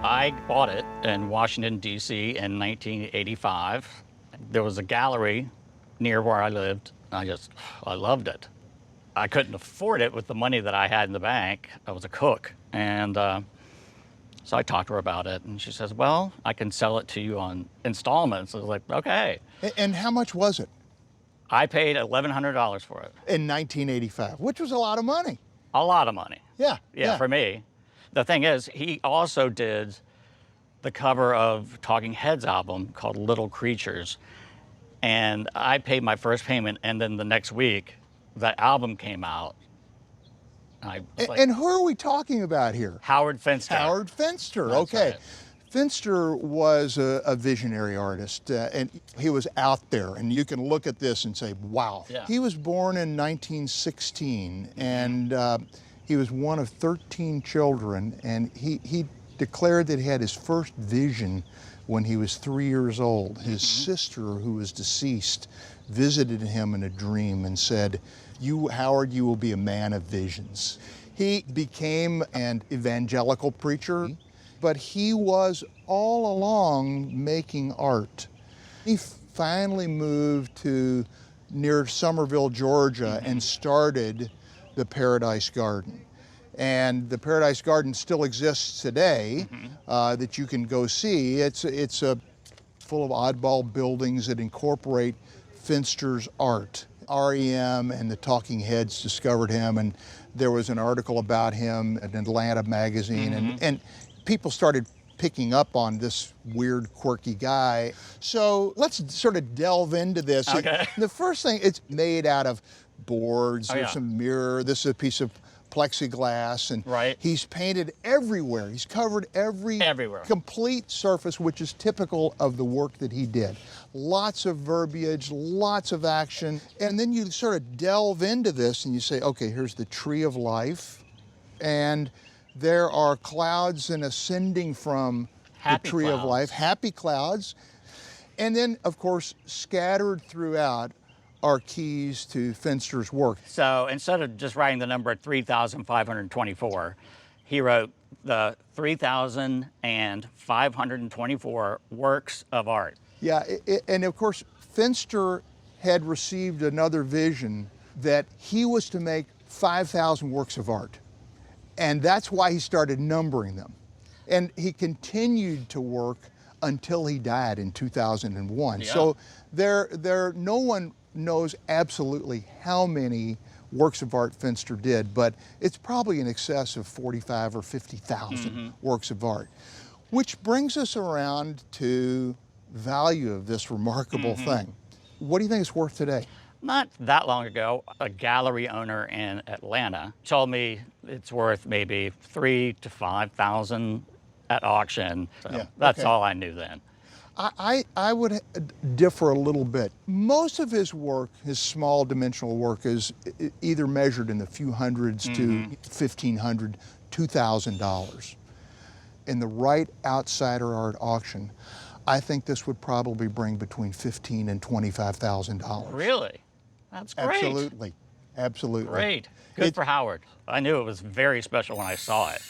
I bought it in Washington, D.C. in 1985. There was a gallery near where I lived. I loved it. I couldn't afford it with the money that I had in the bank. I was a cook. And so I talked to her about it, and she says, well, I can sell it to you on installments. I was like, okay. And how much was it? I paid $1,100 for it. In 1985, which was a lot of money. A lot of money. Yeah. For me. The thing is, he also did the cover of Talking Heads album called Little Creatures. And I paid my first payment, and then the next week, that album came out. And who are we talking about here? Howard Finster. Howard Finster, That's okay. right. Finster was a visionary artist, and he was out there, and you can look at this and say, wow. Yeah. He was born in 1916, and he was one of 13 children, and he declared that he had his first vision when he was 3 years old. His sister, who was deceased, visited him in a dream and said, you, Howard, you will be a man of visions. He became an evangelical preacher, but he was all along making art. He finally moved to near Somerville, Georgia, and started the Paradise Garden. And the Paradise Garden still exists today, that you can go see. It's full of oddball buildings that incorporate Finster's art. REM and the Talking Heads discovered him, and there was an article about him in Atlanta magazine, and people started picking up on this weird, quirky guy. So let's sort of delve into this. Okay. The first thing, it's made out of boards. There's a mirror. This is a piece of plexiglass, and he's painted everywhere. He's covered everywhere. Complete surface, which is typical of the work that he did. Lots of verbiage, lots of action, and then you sort of delve into this and you say, okay, here's the tree of life, and there are clouds and ascending from the tree of life, happy clouds, and then, of course, scattered throughout are keys to Finster's work. So instead of just writing the number 3,524, he wrote the 3,524 works of art. Yeah, and of course, Finster had received another vision that he was to make 5,000 works of art. And that's why he started numbering them. And he continued to work until he died in 2001. Yeah. So no one knows absolutely how many works of art Finster did, but it's probably in excess of 45 or 50,000 works of art. Which brings us around to value of this remarkable thing. What do you think it's worth today? Not that long ago, a gallery owner in Atlanta told me it's worth maybe 3,000 to 5,000 at auction. So that's all I knew then. I would differ a little bit. Most of his work, his small dimensional work, is either measured in the few hundreds to $1,500, $2,000. In the right outsider art auction, I think this would probably bring between $15,000 and $25,000. Really? That's great. Absolutely, absolutely. Great. Good for Howard. I knew it was very special when I saw it.